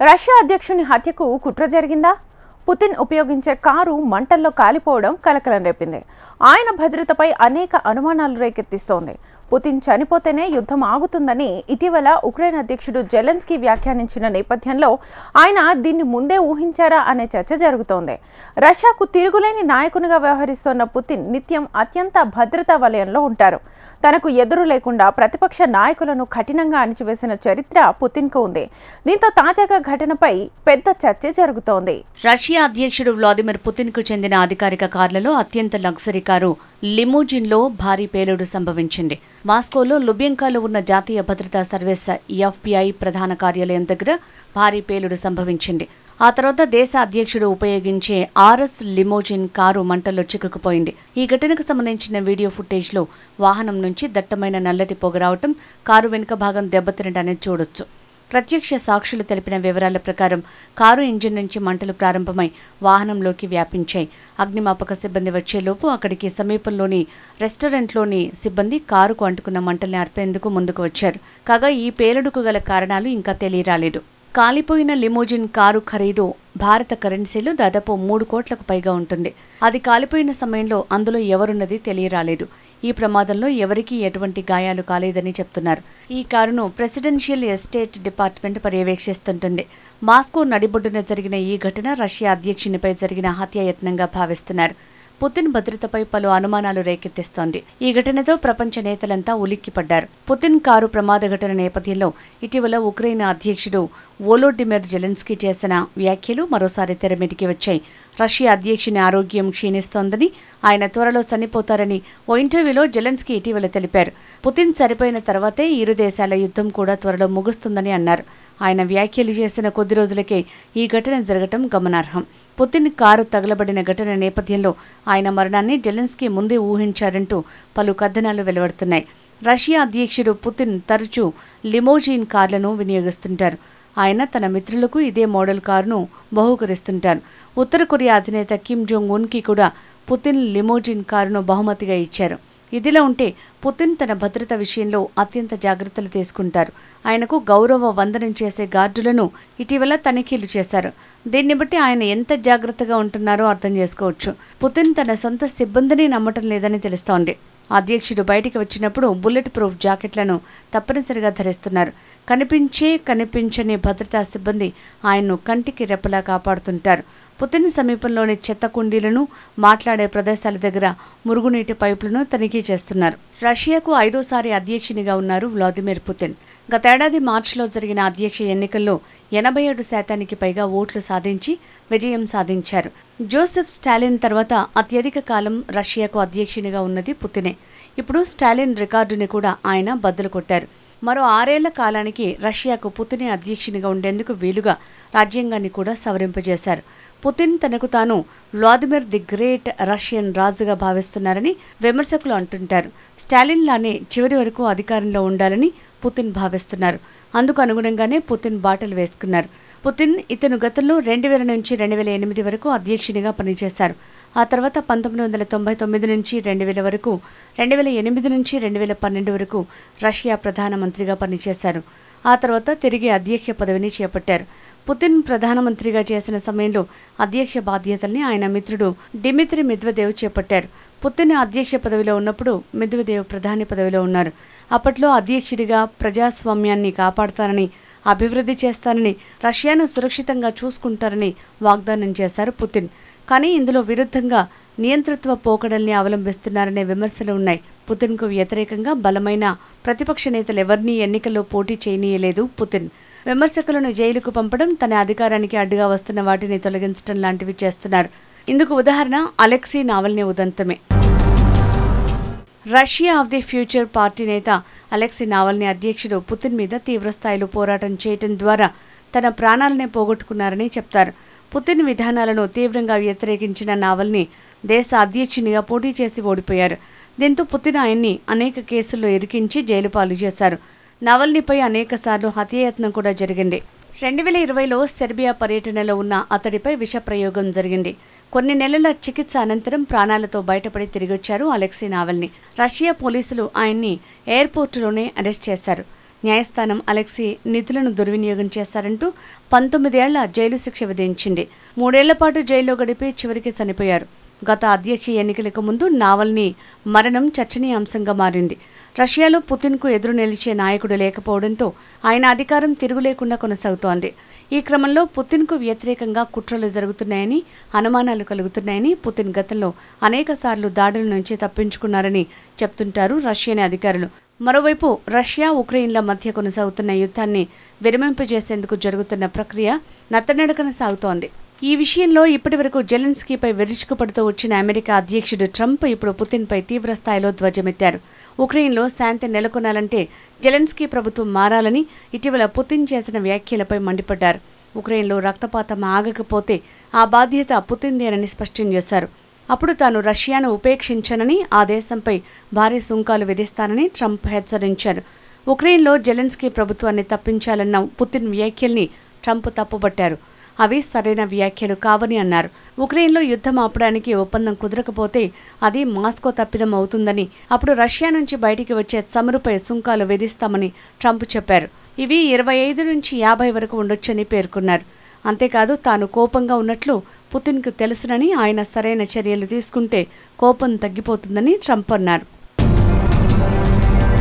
Russia అధ్యక్షుని హత్యకు కుట్ర జరిగిందా? పుతిన్ ఉపయోగించే కారు మంటల్లో కాలిపోవడం కలకలం రేపింది. ఆయన భద్రతపై అనేక అనుమానాలు రేకెత్తిస్తోంది. పుతిన్ చనిపోతేనే యుద్ధం ఆగుతుందని ఇటీవల ఉక్రెయిన్ అధ్యక్షుడు జెలెన్స్కీ వ్యాఖ్యానించిన నేపథ్యంలో ఆయన దీన్ని ముందే ఊహించారా అనే చర్చ జరుగుతోంది. రష్యాకు తిరుగులేని నాయకునిగా వ్యవహరిస్తోన్న పుతిన్ నిత్యం అత్యంత భద్రతా వలయంలో ఉంటారు. తనకు ఎదురు లేకుండా ప్రతిపక్ష నాయకులను కఠినంగా అణిచివేసిన చరిత్ర పుతిన్కు ఉంది. దీంతో తాజాగా ఘటనపై పెద్ద చర్చ జరుగుతోంది. రష్యా అధ్యక్షుడు వ్లాదిమిర్ పుతిన్కు చెందిన అధికారిక కార్లలో అత్యంత లగ్జరీ కారు లిమోజిన్లో భారీ పేలుడు సంభవించింది. మాస్కోలో లుబ్యంకాలో ఉన్న జాతీయ భద్రతా సర్వీస్ ఎఫ్బిఐ ప్రధాన కార్యాలయం దగ్గర భారీ పేలుడు సంభవించింది. ఆ తర్వాత దేశ అధ్యక్షుడు ఉపయోగించే ఆర్ఎస్ లిమోజిన్ కారు మంటల్లో చిక్కుకుపోయింది. ఈ ఘటనకు సంబంధించిన వీడియో ఫుటేజ్లో వాహనం నుంచి దట్టమైన నల్లటి పొగ రావటం, కారు వెనుక భాగం దెబ్బతినటాన్ని చూడొచ్చు. ప్రత్యక్ష సాక్షులు తెలిపిన వివరాల ప్రకారం కారు ఇంజిన్ నుంచి మంటలు ప్రారంభమై వాహనంలోకి వ్యాపించాయి. అగ్నిమాపక సిబ్బంది వచ్చేలోపు అక్కడికి సమీపంలోని రెస్టారెంట్లోని సిబ్బంది కారుకు అంటుకున్న మంటల్ని ఆర్పేందుకు ముందుకు వచ్చారు. కాగా ఈ పేలుడుకు గల కారణాలు ఇంకా తెలియరాలేదు. కాలిపోయిన లిమోజిన్ కారు ఖరీదు భారత కరెన్సీలో దాదాపు 3 కోట్లకు పైగా ఉంటుంది. అది కాలిపోయిన సమయంలో అందులో ఎవరున్నది తెలియరాలేదు. ఈ ప్రమాదంలో ఎవరికీ ఎటువంటి గాయాలు కాలేదని చెప్తున్నారు. ఈ కారును ప్రెసిడెన్షియల్ ఎస్టేట్ డిపార్ట్మెంట్ పర్యవేక్షిస్తుంటుంది. మాస్కో నడిబొడ్డున జరిగిన ఈ ఘటన రష్యా అధ్యక్షునిపై జరిగిన హత్యాయత్నంగా భావిస్తున్నారు. పుతిన్ భద్రతపై పలు అనుమానాలు రేకెత్తిస్తోంది. ఈ ఘటనతో ప్రపంచ నేతలంతా ఉలిక్కిపడ్డారు. పుతిన్ కారు ప్రమాద ఘటన నేపథ్యంలో ఇటీవల ఉక్రెయిన్ అధ్యక్షుడు వోలోడిమిర్ జెలెన్స్కీ చేసిన వ్యాఖ్యలు మరోసారి తెరమీదికి వచ్చాయి. రష్యా అధ్యక్షుని ఆరోగ్యం క్షీణిస్తోందని, ఆయన త్వరలో చనిపోతారని ఓ ఇంటర్వ్యూలో జెలెన్స్కీ ఇటీవల తెలిపారు. పుతిన్ చనిపోయిన తర్వాతే ఇరు దేశాల యుద్ధం కూడా త్వరలో ముగుస్తుందని అన్నారు. ఆయన వ్యాఖ్యలు చేసిన కొద్ది రోజులకే ఈ ఘటన జరగటం గమనార్హం. పుతిన్ కారు తగలబడిన ఘటన నేపథ్యంలో ఆయన మరణాన్ని జెలెన్స్కీ ముందే ఊహించారంటూ పలు కథనాలు వెలువడుతున్నాయి. రష్యా అధ్యక్షుడు పుతిన్ తరచూ లిమోజిన్ కార్లను వినియోగిస్తుంటారు. ఆయన తన మిత్రులకు ఇదే మోడల్ కారును బహూకరిస్తుంటారు. ఉత్తర కొరియా అధినేత కిమ్ జోంగ్ ఉన్కి కూడా పుతిన్ లిమోజిన్ కారును బహుమతిగా ఇచ్చారు. ఇదిలా ఉంటే పుతిన్ తన భద్రత విషయంలో అత్యంత జాగ్రత్తలు తీసుకుంటారు. ఆయనకు గౌరవ వందనం చేసే గార్డులను ఇటీవల తనిఖీలు చేశారు. దీన్ని బట్టి ఆయన ఎంత జాగ్రత్తగా ఉంటున్నారో అర్థం చేసుకోవచ్చు. పుతిన్ తన సొంత సిబ్బందిని నమ్మటం లేదని తెలుస్తోంది. అధ్యక్షుడు బయటికి వచ్చినప్పుడు బుల్లెట్ ప్రూఫ్ జాకెట్లను తప్పనిసరిగా ధరిస్తున్నారు. కనిపించని భద్రతా సిబ్బంది ఆయన్ను కంటికి రెప్పలా కాపాడుతుంటారు. పుతిన్ సమీపంలోని చెత్త కుండీలను, మాట్లాడే ప్రదేశాల దగ్గర మురుగునీటి పైపులను తనిఖీ చేస్తున్నారు. రష్యాకు 5వ అధ్యక్షునిగా ఉన్నారు వ్లాదిమిర్ పుతిన్. గతేడాది మార్చిలో జరిగిన అధ్యక్ష ఎన్నికల్లో 87% పైగా ఓట్లు సాధించి విజయం సాధించారు. జోసెఫ్ స్టాలిన్ తర్వాత అత్యధిక కాలం రష్యాకు అధ్యక్షునిగా ఉన్నది పుతినే. ఇప్పుడు స్టాలిన్ రికార్డుని కూడా ఆయన బద్దలు కొట్టారు. మరో 6 ఏళ్ల కాలానికి రష్యాకు పుతినే అధ్యక్షునిగా ఉండేందుకు వీలుగా రాజ్యాంగాన్ని కూడా సవరింపజేశారు. పుతిన్ తనకు తాను వ్లాదిమిర్ ది గ్రేట్ రష్యన్ రాజుగా భావిస్తున్నారని విమర్శకులు అంటుంటారు. స్టాలిన్ లానే చివరి వరకు అధికారంలో ఉండాలని పుతిన్ భావిస్తున్నారు. అందుకు అనుగుణంగానే పుతిన్ బాటలు వేసుకున్నారు. పుతిన్ ఇతను గతంలో 2000 నుంచి 2008 వరకు అధ్యక్షునిగా పనిచేశారు. ఆ తర్వాత 1999 నుంచి 2000 వరకు, 2008 నుంచి 2012 వరకు రష్యా ప్రధానమంత్రిగా పనిచేశారు. ఆ తర్వాత తిరిగి అధ్యక్ష పదవిని చేపట్టారు. పుతిన్ ప్రధానమంత్రిగా చేసిన సమయంలో అధ్యక్ష బాధ్యతల్ని ఆయన మిత్రుడు డిమిత్రి మెద్వెదేవ్ చేపట్టారు. పుతిన్ అధ్యక్ష పదవిలో ఉన్నప్పుడు మెద్వెదేవ్ ప్రధాని పదవిలో ఉన్నారు. అప్పట్లో అధ్యక్షుడిగా ప్రజాస్వామ్యాన్ని కాపాడతానని, అభివృద్ధి చేస్తానని, రష్యాను సురక్షితంగా చూసుకుంటారని వాగ్దానం చేశారు పుతిన్. కానీ ఇందులో విరుద్ధంగా నియంతృత్వ పోకడల్ని అవలంబిస్తున్నారనే విమర్శలు ఉన్నాయి. పుతిన్కు వ్యతిరేకంగా బలమైన ప్రతిపక్ష నేతలు ఎవరినీ ఎన్నికల్లో పోటీ చేయనీయలేదు పుతిన్. విమర్శకులను జైలుకు పంపడం, తన అధికారానికి అడ్డుగా వస్తున్న వాటిని తొలగించడం లాంటివి చేస్తున్నారు. ఇందుకు ఉదాహరణ అలెక్సీ నావల్నీ ఉదంతమే. Russia of the future party నేత అలెక్సీ నావల్నీ అధ్యక్షుడు పుతిన్ మీద తీవ్రస్థాయిలో పోరాటం చేయటం ద్వారా తన ప్రాణాలనే పోగొట్టుకున్నారని చెప్తారు. పుతిన్ విధానాలను తీవ్రంగా వ్యతిరేకించిన నావల్నీ దేశ అధ్యక్షునిగా పోటీ చేసి ఓడిపోయారు. దీంతో పుతిన్ ఆయన్ని అనేక కేసుల్లో ఇరికించి జైలు పాలు చేశారు. నావల్నీపై అనేకసార్లు హత్యాయత్నం కూడా జరిగింది. 2020లో సెర్బియా పర్యటనలో ఉన్న అతడిపై విషప్రయోగం జరిగింది. కొన్ని నెలల చికిత్స అనంతరం ప్రాణాలతో బయటపడి తిరిగొచ్చారు అలెక్సీ నావల్నీ. రష్యా పోలీసులు ఆయన్ని ఎయిర్పోర్టులోనే అరెస్ట్ చేశారు. న్యాయస్థానం అలెక్సీ నిధులను దుర్వినియోగం చేశారంటూ 19 ఏళ్ల జైలు శిక్ష విధించింది. 3 ఏళ్ల పాటు జైల్లో గడిపి చివరికి చనిపోయారు. గత అధ్యక్ష ఎన్నికలకు ముందు నావల్నీ మరణం చర్చనీయాంశంగా మారింది. రష్యాలో పుతిన్కు ఎదురు నిలిచే నాయకుడు లేకపోవడంతో ఆయన అధికారం తిరుగులేకుండా కొనసాగుతోంది. ఈ క్రమంలో పుతిన్కు వ్యతిరేకంగా కుట్రలు జరుగుతున్నాయని, అనుమానాలు కలుగుతున్నాయని, పుతిన్ గతంలో అనేకసార్లు దాడుల నుంచి తప్పించుకున్నారని చెప్తుంటారు రష్యన్ అధికారులు. మరోవైపు రష్యా, ఉక్రెయిన్ల మధ్య కొనసాగుతున్న యుద్ధాన్ని విరమింపజేసేందుకు జరుగుతున్న ప్రక్రియ నత్తనడకన సాగుతోంది. ఈ విషయంలో ఇప్పటివరకు జెలెన్స్కీపై విరుచుకుపడుతూ వచ్చిన అమెరికా అధ్యక్షుడు ట్రంప్ ఇప్పుడు పుతిన్పై తీవ్రస్థాయిలో ధ్వజమెత్తారు. ఉక్రెయిన్లో శాంతి నెలకొనాలంటే జెలెన్స్కీ ప్రభుత్వం మారాలని ఇటీవల పుతిన్ చేసిన వ్యాఖ్యలపై మండిపడ్డారు. ఉక్రెయిన్లో రక్తపాతం ఆగకపోతే ఆ బాధ్యత పుతిన్దేనని స్పష్టం చేశారు. అప్పుడు తాను రష్యాను ఉపేక్షించనని, ఆ దేశంపై భారీ సుంకాలు విధిస్తానని ట్రంప్ హెచ్చరించారు. ఉక్రెయిన్లో జెలెన్స్కీ ప్రభుత్వాన్ని తప్పించాలన్న పుతిన్ వ్యాఖ్యల్ని ట్రంప్ తప్పుపట్టారు. అవి సరైన వ్యాఖ్యలు కావని అన్నారు. ఉక్రెయిన్లో యుద్ధం ఆపడానికి ఒప్పందం కుదరకపోతే అది మాస్కో తప్పిదం అవుతుందని, అప్పుడు రష్యా నుంచి బయటికి వచ్చే చమురుపై సుంకాలు విధిస్తామని ట్రంప్ చెప్పారు. ఇవి 25 నుంచి 50 వరకు ఉండొచ్చని పేర్కొన్నారు. అంతేకాదు తాను కోపంగా ఉన్నట్లు పుతిన్కు తెలుసునని, ఆయన సరైన చర్యలు తీసుకుంటే కోపం తగ్గిపోతుందని ట్రంప్ అన్నారు.